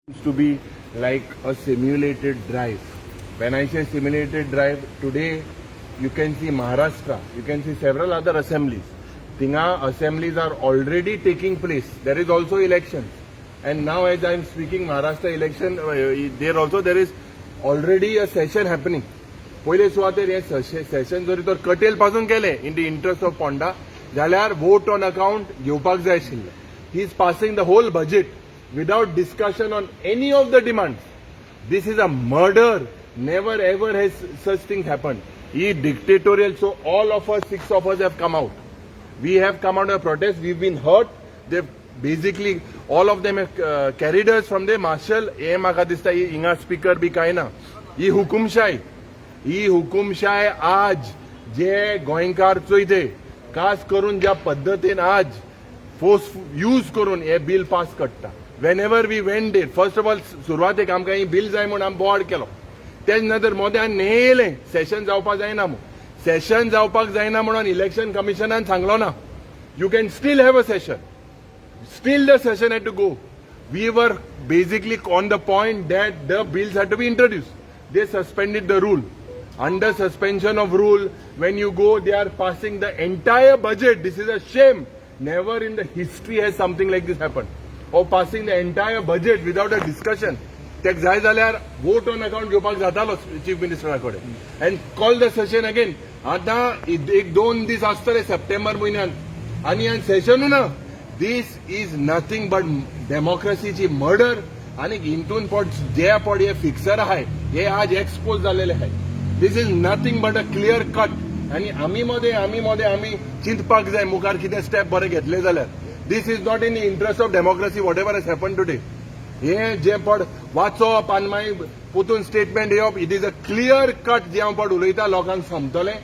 Used to be like a simulated drive. When I say simulated drive, today you can see Maharashtra, you can see several other assemblies. Tinga assemblies are already taking place. There is also elections. And now as I am speaking, Maharashtra election, there is already a session happening. पहिले सुवातेर हे session जरी तर कटेल पासून केले in the interest of Ponda जाल्यार vote on account घेवपाक जाय आशिल्ले. He is passing the whole budget without discussion on any of the demands. This is a murder. Never ever has such thing happened. He dictatorial. So all of us, 6 of us have come out. We have come out of protest. We've been hurt. They've basically, all of them have carried us from the marshal. He maka dista inga speaker bhi kai na. He hukumshai आज जे गोंयकार इथे खास करून ज्या पद्धतीन आज force use करून हे बिल पास करता. Whenever we went there, first of all, सुरवातेक आमकां ही बिल जाय म्हणून आमी बोर्ड केलो. तेज नंतर मोद्यान नेयलें सेशन जावपाक जायना म्हणून. सेशन जावपाक जायना म्हणून इलेक्शन कमिशनान सांगलो ना. You can still have a session. Still the session had to go. We were basically on the point that the bills had to be introduced. They suspended the rule. Under suspension of rule, when you go, they are passing the entire budget. This is a shame. Never in the history has something like this happened. Of passing the entire budget without a discussion. तेक जाय जाल्यार vote on account घेवपाक जातालो chief मिनिस्टरा कडेन end call the session again. आतां 1-2 दीस आसतले September म्हयन्यात आनी सेशनू ना. दिस इज नथिंग बट डेमोक्रेसीची मर्डर. आनी हितून जे हे फिक्सर आहाय हे आज एक्सपोज जालेले आहाय. This is nothing but a clear cut. आनी आमी मोदे चिंतपाक जाय मुखार कितें स्टेप बरे घेतले जाल्यार. This is not in the interest of democracy, whatever has happened today. हे जे पड वाचप आनी मागीर पोतून स्टेटमेंट येवप, it is a clear cut जे हांव पड उलयता लोकांक समजतलें.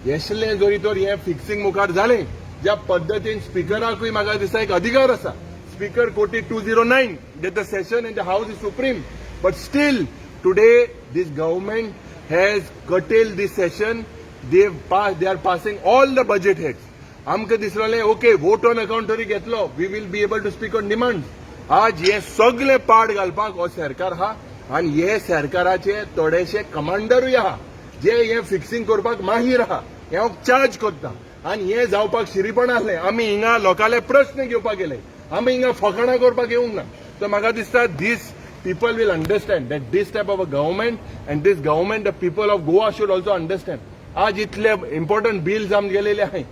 येसले जरी तर हे फिक्सिंग मुखार जालें ज्या पद्दतीन स्पिकराकूय म्हाका दिसता एक अधिकार आसा. Speaker quoted 209 that the session in the house is supreme. But still, today this government has curtailed this session. They are passing all the budget heads. आमकां दिसलें ओके वोट ऑन अकाउंट तरी घेतलो we will be able to speak on demand. आज हे सगळे पाड घालपाक हो सरकार आहा आनी हे सरकाराचे थोडेशे कमांडरूय आहा जे हे फिक्सिंग करपाक माहीर आहा. हे हांव चार्ज करता. आनी हे जावपाक शिरीपण आसलें. आमी हिंगा लोकांले प्रश्न घेवपाक गेले. आमी हिंगा फकाणां करपाक येवंक ना. सो म्हाका दिसता दीस people will understand that this type of a government and this government the people of Goa should also understand. आज इतले important bills आम गेलेले आहाय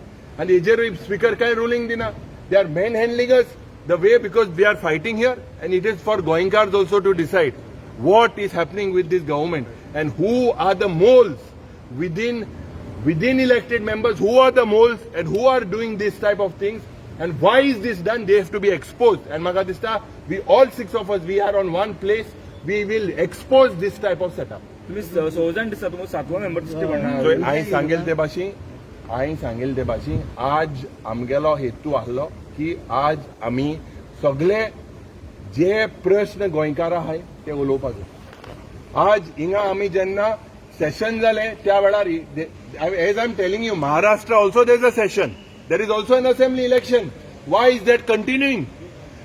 and हेजेरूय स्पीकर काय ruling दिना. They are manhandling us the way because we are fighting here and it is for Goinkars also to decide what is happening with this government and who are the moles within elected members, who are the moles and who are doing this type of things and why is this done. They have to be exposed and Magadista, we all 6 of us, we are on one place. We will expose this type of setup. तुम्ही 16 दिसा तुमकां 7वा member दिश्टी पडना. So हांवें सांगेल ते भाशी आज आमगेलो हेतू आहलो की आज आमी सगळे जे प्रश्न गोंयकार आहाय ते उलोवपाक जाय. आज हिंगा आमी जेन्ना सेशन जालें त्या वेळार as I am telling you Maharashtra also there is a session. There is also an assembly election. Why is that continuing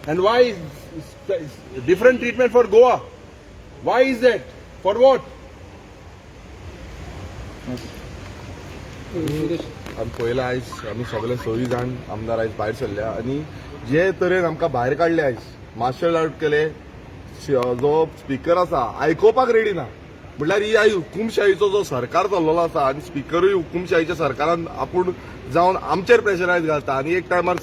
and why is different treatment for Goa. Why is that for what. आमी पयला आयज आमी सगळे 6 जाण आमदार आयज भायर सरल्या आनी जे तरेन आमकां भायर काडले आयज मार्शल आउट केले. जो स्पीकर आसा आयकोपाक रेडी ना. म्हटल्यार ही आयज हुकुमशाहीचो जो सरकार चल्लोलो आसा आनी स्पीकरूय हुकुमशाहीच्या सरकारान आपूण जावन आमचेर प्रेशरायज घालता. आनी एक टायमार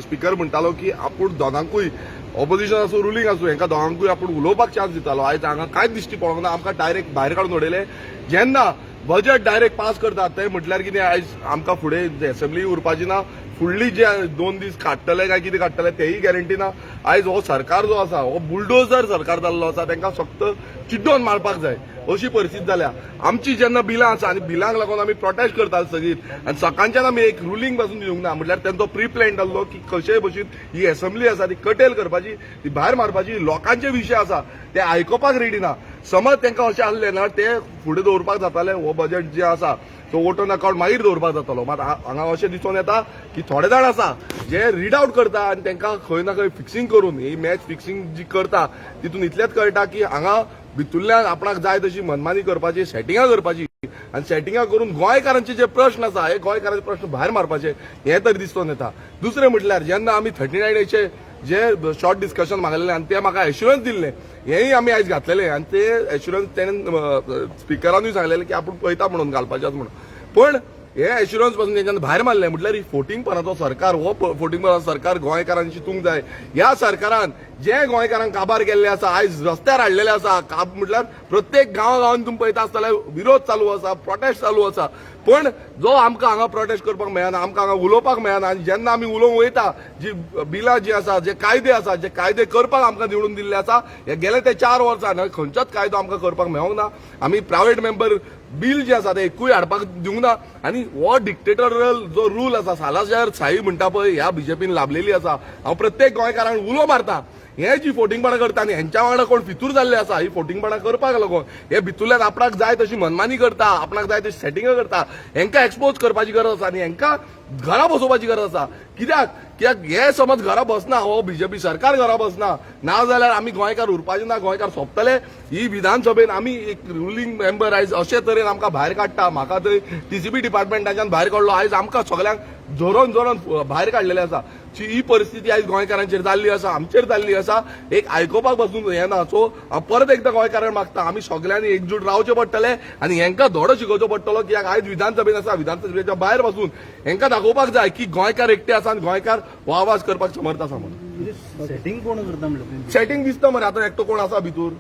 स्पीकर म्हणटालो की आपूण दोगांकूय ऑपोजिशन आसूं रुलींग आसूं हेंकां दोगांकूय आपूण उलोवपाक चान्स दितालो. आयज हांगा कांयच दिश्टी पडोंक ना. आमकां डायरेक्ट भायर काडून उडयले. जेन्ना बजेट डायरेक्ट पास करतात ते म्हटल्यार कितें आयज आमकां फुडें असेंब्ली उरपाची ना. फुडली जे 2 दीस काडटले काय कितें काडटले तेही गॅरंटी ना. आयज हो सरकार जो आसा हो बुलडोजर सरकार जाल्लो आसा. तांकां फक्त चिड्डोन मारपाक जाय अशी परिस्थिती जाल्या. आमची जेन्ना बिलां आसा आनी बिलांक लागून आमी प्रोटेस्ट करतात सगळीं आनी सकाळच्यान आमी एक रुलींग पासून दिवंक ना. म्हटल्यार तेंचो प्री प्लॅन जाल्लो की कशेय भशेन ही असेंब्ली आसा ती कटेल करपाची ती भायर मारपाची. लोकांचे विशय आसा ते आयकोपाक रेडी ना. समज तांकां अशें आसलें ना ते फुडें दवरपाक जातालें हो बजेट जे आसा तो वोटन अकाउंट मागीर दवरपाक जातालो मात हांगा अशें दिसून येता की थोडे जाण आसा जे रीड आउट करता आनी तांकां खंय ना खंय फिक्सिंग करून ही मॅच फिक्सिंग जी करता तितून इतलेंच कळटा की हांगा भितुरल्यान आपणाक जाय तशी मनमानी करपाची सेटिंगां करपाची आनी सेटिंगां करून गोंयकारांचे जे प्रश्न आसा हे गोंयकारांचे प्रश्न भायर मारपाचे हे तरी दिसून येता. दुसरें म्हटल्यार जेन्ना आमी 39A जे शॉर्ट डिस्कशन मागलेलें आनी ते म्हाका एश्युरन्स दिल्ले हेय आमी आयज घातलेले आनी ते एश्युरन्स तेणें स्पिकरानूय सांगलेलें की आपूण पळयता म्हणून घालपाचें म्हणून पण हे एश्युरन्स पासून तेंच्यान भायर मारले म्हटल्यार ही फोटिंगपणाचो सरकार हो फोटिंगपणाचो सरकार गोंयकारांनी चिंतूंक जाय. ह्या सरकारान जे गोंयकारांक काबार केल्ले आसा आयज रस्त्यार हाडलेले आसा म्हटल्यार प्रत्येक गांवांत तुम्ही पळयता आसतले विरोध चालू आसा प्रोटेस्ट चालू आसा पण जो आमकां हांगा प्रोटेस्ट करपाक मेळना आमकां हांगा उलोवपाक मेळना आनी जेन्ना आमी उलोवंक वयता जी बिलां जी आसा जे कायदे आसा जे कायदे करपाक आमकां निवडून दिल्ले आसा हे गेले ते 4 वर्सां खंयचोच कायदो आमकां करपाक मेळोंक ना. आमी प्रायव्हेट मेंबर बिल जे आसा ते एकूय हाडपाक दिवंक ना आनी हो डिक्टेटोरियल जो रूल आसा सालाजार शाही म्हणटा पळय ह्या बीजेपीन लाभलेली आसा. हांव प्रत्येक गोंयकारांक उलो मारता हे जी फोटिंगपणां करता आनी हेंच्या वांगडा कोण फितूर जाल्ले आसा ही फोटिंगपणां करपाक लागून हे भितुरल्यान आपणाक जाय तशी मनमानी करता आपणाक जाय तशी सेटिंगां करता हेंकां एक्सपोज करपाची गरज आसा आनी हेंकां घरा बसोवपाची गरज आसा. कित्याक हे समज घरा बसना हो बीजेपी सरकार घरा बसना ना जाल्यार आमी गोंयकार उरपाचे ना गोंयकार सोंपतले. ही विधानसभेन आमी एक रुलींग मेंबर आयज अशे तरेन आमकां भायर काडटा म्हाका थंय टीसीबी डिपार्टमेंटाच्यान भायर काडलो आयज आमकां सगळ्यांक जोरोन जोरोन भायर काडलेले आसा. ही परिस्थिती आयज गोंयकारांचेर जाल्ली आसा आमचेर जाल्ली आसा एक आयकोपाक पासून येना. सो हांव परत एकदां गोंयकारांक मागता आमी सगळ्यांनी एकजूट रावचे पडटले आनी हेंकां धडो शिकोवचो पडटलो कित्याक आयज विधानसभेन आसा विधानसभेच्या भायर पासून हेंकां दाखोवपाक जाय की गोंयकार एकटे आसा आनी गोंयकार हो आवाज करपाक समर्थ आसा म्हणून. सेटिंग कोण करता म्हणलं सेटिंग दिसता मरे आतां एकटो कोण आसा भितूर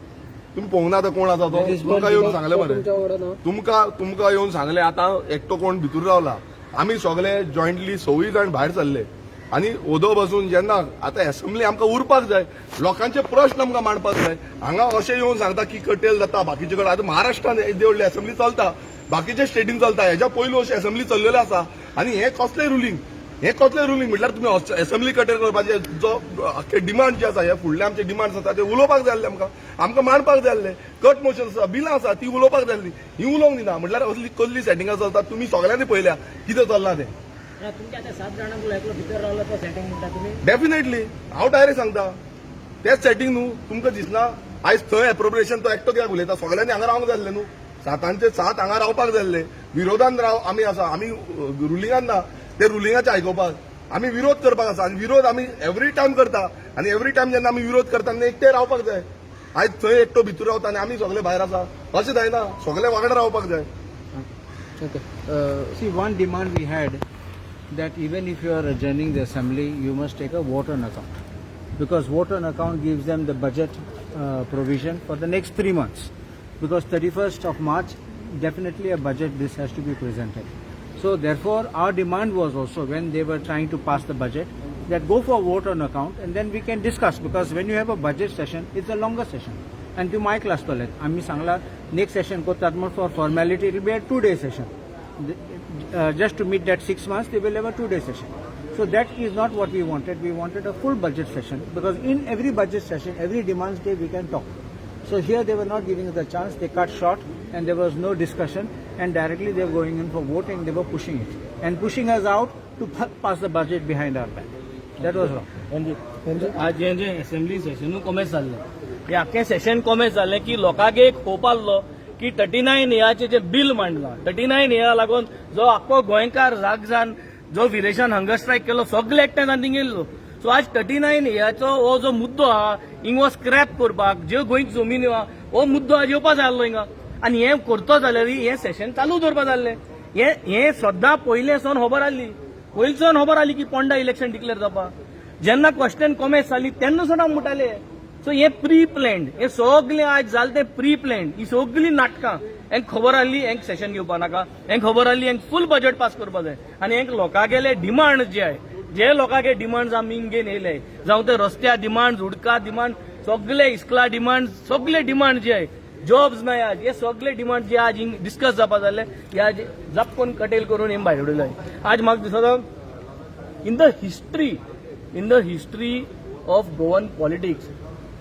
तुम्ही पळोवंक ना कोण आसा तो तुमकां येवन सांगले मरे तुमकां येवन सांगले आतां एकटो कोण भितूर रावला. आमी सगळे जॉयंटली 26 जाण भायर सरले आनी ओदो बसून जेन्ना आतां असेंब्ली आमकां उरपाक जाय लोकांचे प्रश्न आमकां मांडपाक जाय. हांगा अशें येवन सांगता की कटेल जाता बाकीचे कडेन आतां महाराष्ट्रान व्हडली असेंब्ली चलता बाकीचे स्टेटीन चलता हेच्या पयलू अशी असेंब्ली चल्लेल्यो आसा आनी हे कसलें रुलींग म्हटल्यार तुमी असेंब्ली कटेल करपाचे जो आख्खे डिमांड जे आसा हे फुडले आमचे डिमांड्स आसा ते उलोवपाक जाय आसले आमकां मांडपाक जाय आसले. कट मोशन आसा बिलां आसा ती उलोवपाक जाय आसली ही उलोवंक दिना म्हटल्यार असली कसली सेटिंगां चलतात तुमी सगळ्यांनी पळयल्या कितें चल्लां तें. तुमच्या आता 7 जाणांक एकलो भितर रावलो तो सेटिंग म्हणटा तुम्ही डेफिनेटली हांव डायरेक्ट सांगता तेच सेटिंग न्हू तुमकां दिसना आयज थंय एप्रोप्रिएशन तो एकटो कित्याक उलयता सगळ्यांनी हांगा रावंक जाय आसलें न्हू 7चे 7 हांगा रावपाक जाय आसलें. विरोधान आमी आसा आमी रुलिंगान ना ते रुलिंगाचे आयकोपाक आमी विरोध करपाक आसा आनी विरोध आमी एवरी टायम करता आनी एवरी टायम जेन्ना आमी विरोध करता तेन्ना एकटे रावपाक जाय. आयज थंय एकटो भितूर रावता आनी आमी सगळे भायर आसा अशें जायना सगळे वांगडा रावपाक जाय. See, one demand we had that even if you are adjourning the assembly, you must take a vote on account, because vote on account gives them the budget provision for the next 3 months. Because 31st of March, definitely a budget this has to be presented. So therefore, our demand was also when they were trying to pass the budget that go for vote on account and then we can discuss, because when you have a budget session, it's a longer session. And to my class toilet, आम्ही सांगला next session को तात्मर for formality it will be a 2-day session. Just to meet that 6 months, they will have a 2-day session. So that is not what we wanted. We wanted a full budget session, because in every budget session, every demands day we can talk. So here they were not giving us the chance. They cut short and there was no discussion, and directly they were going in for voting. They were pushing it and pushing us out to pass the budget behind our back. That was wrong. आज जे assembly session कॉमेस जाल्ले हे आख्खे session कॉमेस जाल्ले की लोकांक एक hope आसलो की 39 एचे जे बिल मांडला 39 ए लागून जो आख्खो गोंयकार जाग जावन जो विरेशान हंगर स्ट्रायक केलो सगळे एकठांय जावन थिंगा येयल्लो. सो आज 39 एचो हो जो मुद्दो आहा हिंगो स्क्रॅप करपाक ज्यो गोंयची जमीन आहा हो मुद्दो आज येवपा जाय आसलो हिंगा आनी हे करतो जाल्यार हे सेशन चालू दवरपा जाल्ले. हे सद्दां पयले सावन खबर आसली पयलींच्यान खबर आसली की पोंडा इलेक्शन डिक्लेअर जावपा. जेन्ना क्वेश्चन कॉमेस जाली तेन्ना सुद्दां म्हणटाले. सो हे प्री प्लॅन्ड हे सगळे आज जाले ते प्री प्लॅन्ड ही सगळी नाटकां. हेंक खबर आसली हेंक सेशन घेवपा नाका हेंक खबर आसली हेंक फुल बजेट पास करपा जाय आनी हेंक लोकांगेले डिमांड जे आय जे लोकांगे डिमांड्स आमी इंगेन येयले जावं ते रस्त्या डिमांड उदका डिमांड सगळे इस्कला डिमांड सगळे डिमांड जे आय जॉब्स मेळ्यात हे सगळे डिमांड जे आज डिस्कस जावपा जाल्ले हे आज जापकून कटेल करून हे भायर उडयले. आज म्हाका दिसता in the history of Goan politics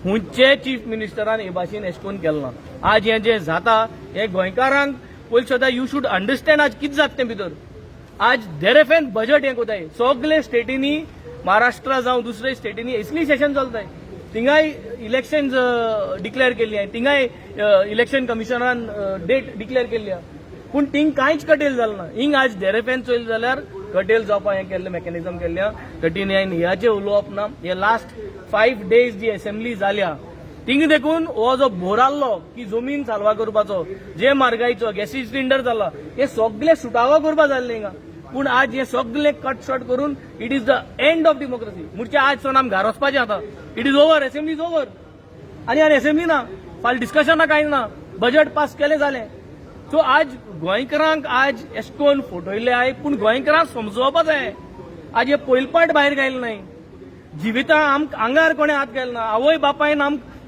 खुंयचे चीफ मिनिस्टरान हे भाशेन एश कोन केलें ना. आज हें जें जाता हें गोंयकारांक पयलीं सुद्दां यू शूड अंडरस्टँड आज कितें जाता तें भितर. आज देरेफेन बजट हें कोताय सगळे स्टेटीनी महाराष्ट्रा जावं दुसऱ्या स्टेटीनी असली सेशन चलताय. थिंगाय इलेक्शन डिक्लेअर केल्ली आहाय, थिंगाय इलेक्शन कमिशनान डेट डिक्लेअर केल्ली आहा. पूण थिंग कांयच कटेल जालें ना. हिंग आज देरेफेन चोयलें जाल्यार कटेल जावपा हें केल्लें मेकॅनिझम केल्लें आहा. 39 हेचें उलोवप ना. हे लास्ट 5 days जी असेंब्ली जाल्या थिंग देखून हो जो भोर आसलो की जमीन साल्वा करपाचो, जे म्हारगायेचो गॅसी सिलिंडर जाला हे सगळे सुटावो करपा जाल्ले हिंगा. पूण आज हे सगळे कट शॉर्ट करून it is the end of democracy. म्हणचे आज सोन आमी घरा वचपाचें आतां. It is over, assembly is over. आनी असेंब्ली ना, फाल्यां डिस्कशना कांय ना, बजट पास केलें जालें. सो आज गोंयकारांक आज एश कोन फटयल्ले आहाय, पूण गोंयकारांक समजोवपा जाय आज हे पयलपाट भायर गायले नाय. जिवितां आंगार कोणें हात घालना ना. आवय बापायन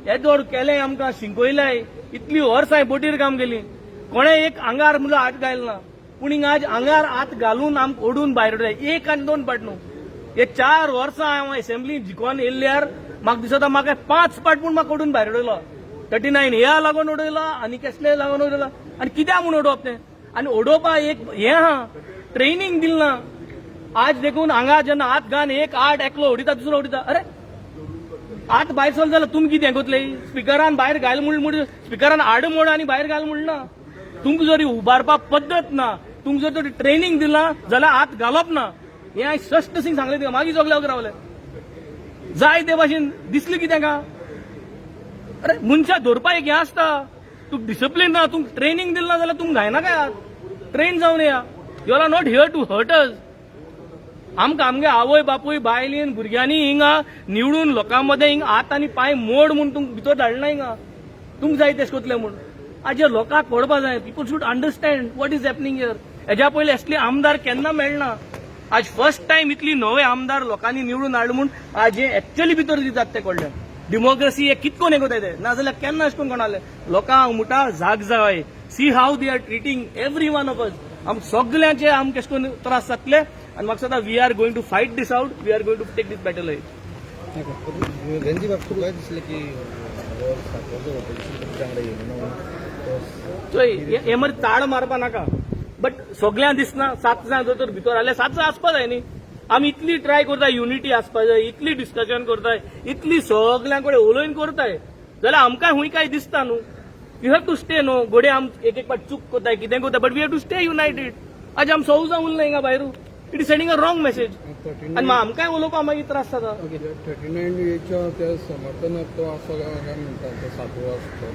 हे दर केलें आमकां शिंकयलाय, इतली वर्सां बोटीर काम केलीं, कोणें एक आंगार म्हणून हात घालना ना. पूण हिंग आज आंगार हात घालून आमकां ओडून भायर उडयले. 1 आनी 2 पाट न्हू, हे 4 वर्सां हांव असेंब्ली जिखोन येयल्यार म्हाका दिसता म्हाका 5 पाट पूण म्हाका ओडून भायर उडयलो. 39 ह्या लागून उडयला आनी कसले लागून उडयला आनी कित्याक म्हूण उडोवप तें. आनी उडोवपा एक हें आहा, ट्रेनिंग दिल ना. आज देखून हांगा जेन्ना हात घान एक आठ एकलो उडयता दुसरो उडयता, अरे हात भायर सरलो जाल्यार तुमी कितें कोतले. स्पिकरान भायर घाल म्हूण स्पिकरान आड मोड आनी भायर घाल म्हणना. तुमकां जरी उबारपा पद्दत ना, तुमकां जर ट्रेनिंग दिला जाल्यार हात घालप ना. हें हांवें स्पश्ट सिंग सांगलें तुका. मागीर सगळे वगैरे रावले जाय ते भाशेन दिसलें कितें का. अरे मनशा धरपा एक हें आसता, तुका डिसिप्लीन ना, तुमकां ट्रेनिंग दिल ना जाल्यार तुमकां घायना काय हात. ट्रेन जावन येया. You are not here to hurt us. आमकां आमगे आवय बापूय बायलीन भुरग्यांनी हिंगा निवडून लोकां मदें हिंगा हात आनी पांय मोड म्हूण तुमकां भितर धाडना हिंगा. तुमकां जाय तेश कोतलें म्हूण. आज हे लोकांक कळपा जाय. People should understand what is happening here. हेज्या पयलीं असले आमदार केन्ना मेळना. आज फर्स्ट टायम इतली नवे आमदार लोकांनी निवडून हाडले म्हूण आज हे एक्चुअली भितर दितात ते कळ्ळें. डेमोक्रेसी हे कितकोन हे कोताय ते, नाजाल्यार केन्ना अशें करून कोणाले लोकांक मुठा जाग जाय. See how they are treating every one of us. आमकां सगळ्यांचे आमकां कशें करून त्रास जातले आनी म्हाका दिसता we are going to fight this out. We are going to take this battle ahead. Ranji बाब तुका दिसलें की हे मरे ताड मारपा नाका. बट सगळ्यांक दिसना 7 जाण जर भितर आले 7 जाण आसपा जाय न्ही. आमी इतली ट्राय करताय युनिटी आसपा जाय, इतली डिस्कशन करताय, इतली सगळ्यां कडेन उलोवन करताय जाल्यार आमकां हुंय काय दिसता न्हू. यू हॅव टू स्टे न्हू. घोडे आम एक पाट चूक करताय कितें करताय, but we have to stay united. आज आम 6 जावन उरले हिंगा भायर. It is sending a wrong message आनी आमकांय उलोवपाक मागीर त्रास जाता. 39 एच्या त्या समर्थनाक तो असो काय म्हणटा तो 7वो आसतो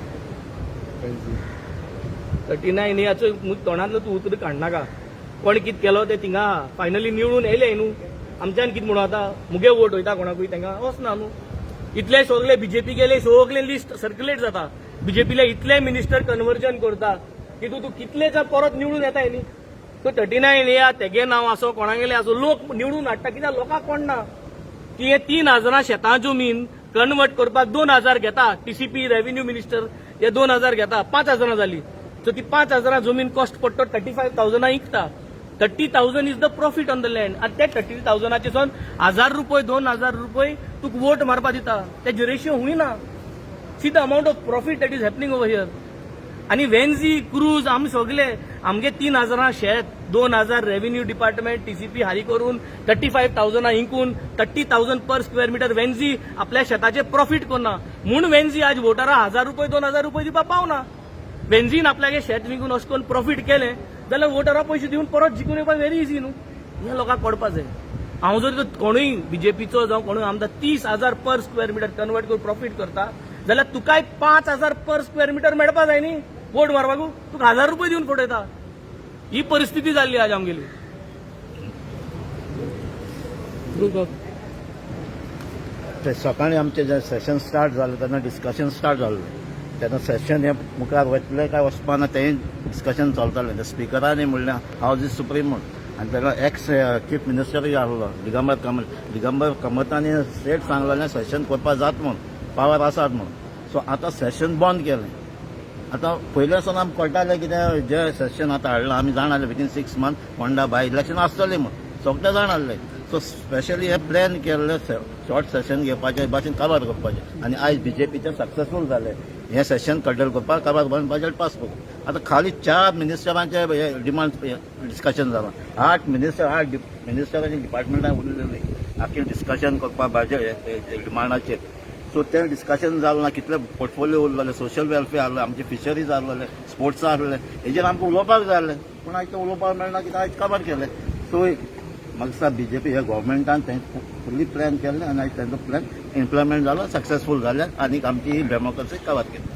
39 याचो तोंडांतलो तूं उतर काडनाका. कोण कितें केलो ते थिंगा फायनली निवडून येयले न्हू. आमच्यान कितें म्हणून आतां मुगे वोट वयता कोणाकूय तांकां वचना न्हू. इतले सगळे बीजेपी गेले सगळे लिस्ट सर्क्युलेट जाता. बीजेपीले इतले मिनिस्टर कन्वर्जन करता की तूं कितलेच परत निवडून येताय न्ही. तो 39 या तेगे नांव आसो कोणागेले आसो लोक निवडून हाडटा. कित्याक लोकांक कोण ना की हे 3,000 शेतां जमीन कन्वर्ट करपाक 2,000 घेता. टीसीपी रेव्हेन्यू मिनिस्टर हे 2,000 घेता, 5,000 जाली. सो ती 5,000 जमीन कॉस्ट पडटा 35,000 विकता. 30,000 is the profit on the land. आनी त्या 30,000 सोन 1,000 रुपये 2,000 रुपये तुका वोट मारपा दिता. तेजे रेशियो हुयना. See the amount of profit that is happening over here. आनी वेन्झी क्रूज आमी सगळे आमगे 3,000 शेत 2,000 रेव्हेन्यू डिपार्टमेंट टीसीपी हारी करून 35,000 इंकून 30,000 पर स्क्वेअर मिटर वेन्झी आपल्या शेताचे प्रॉफिट करना म्हूण वेन्झी आज वोटरां 1,000 रुपये 2,000 रुपये दिवपाक पावना. वेन्झीन आपल्यागे शेत विकून अशें करून प्रॉफिट केलें जाल्यार वोटरां पयशे दिवन परत जिखून येवपाक व्हेरी इझी न्हू. हें लोकांक कळपा जाय. हांव जर कोणूय बीजेपीचो जावं कोणूय आमदार 30,000 पर स्क्वेअर मिटर कन्वर्ट करून प्रॉफिट करता जाल्यार तुकाय 5,000 पर स्क्वेअर मिटर मेळपा जाय न्ही वोट मारपाक. तुका 1,000 रुपये दिवन फटयता. ही परिस्थिती जाल्ली आज आमगेली. सकाळी आमचे जे सेशन स्टार्ट जालें तेन्ना डिस्कशन स्टार्ट जाल्लें. तेन्ना सेशन हें मुखार वतलें काय वचपाना तें डिस्कशन चलतालें. त्या स्पिकरांनी म्हणलें हावज इज सुप्रीम म्हूण. आनी तेका एक्स चीफ मिनिस्टरूय आसलो दिगंबर कामतांनी स्ट्रेट सांगलेलें सेशन करपा जाता म्हूण, पावर आसात म्हूण. सो आतां सेशन बंद केलें. आतां पयल्या सावन आमकां कळटालें कितें जे सेशन आतां हाडलां आमी जाणाले within 6 months Ponda by election आसतलें म्हूण. सगळे जाण आसले. सो स्पेशली हे प्लॅन केल्ले शॉर्ट सेशन घेवपाचे हे भाशेन काबार करपाचे आनी आयज बीजेपीचे सक्सेसफूल जाले. हे सेशन कड्डल करपाक काबार करून बजेट पास करून. आतां खाली 4 मिनिस्टरांचे डिमांड डिस्कशन जालां. 8 मिनिस्टरांची डिपार्टमेंटान उरलेली आख्खे डिस्कशन करपाक बजेट डिमांडाचेर. सो तें डिस्कशन जालें ना. कितले पोर्टफोलिओ उरलेले, सोशल वेलफेअर आहले, आमचे फिशरीज आहलेले, स्पोर्ट्स आहलेले, हेजेर आमकां उलोवपाक जाय आसलें. पूण आयज तें उलोवपाक मेळना कित्याक आयज काबार केलें. सो म्हाका दिसता बीजेपी ह्या गव्हर्मेंटान तें फुल्ली प्लॅन केल्लें आनी आयज तेंचो प्लॅन इम्प्लिमेंट जालो, सक्सेसफूल जालें आनी आमची ही डेमोक्रेसी काबार केली.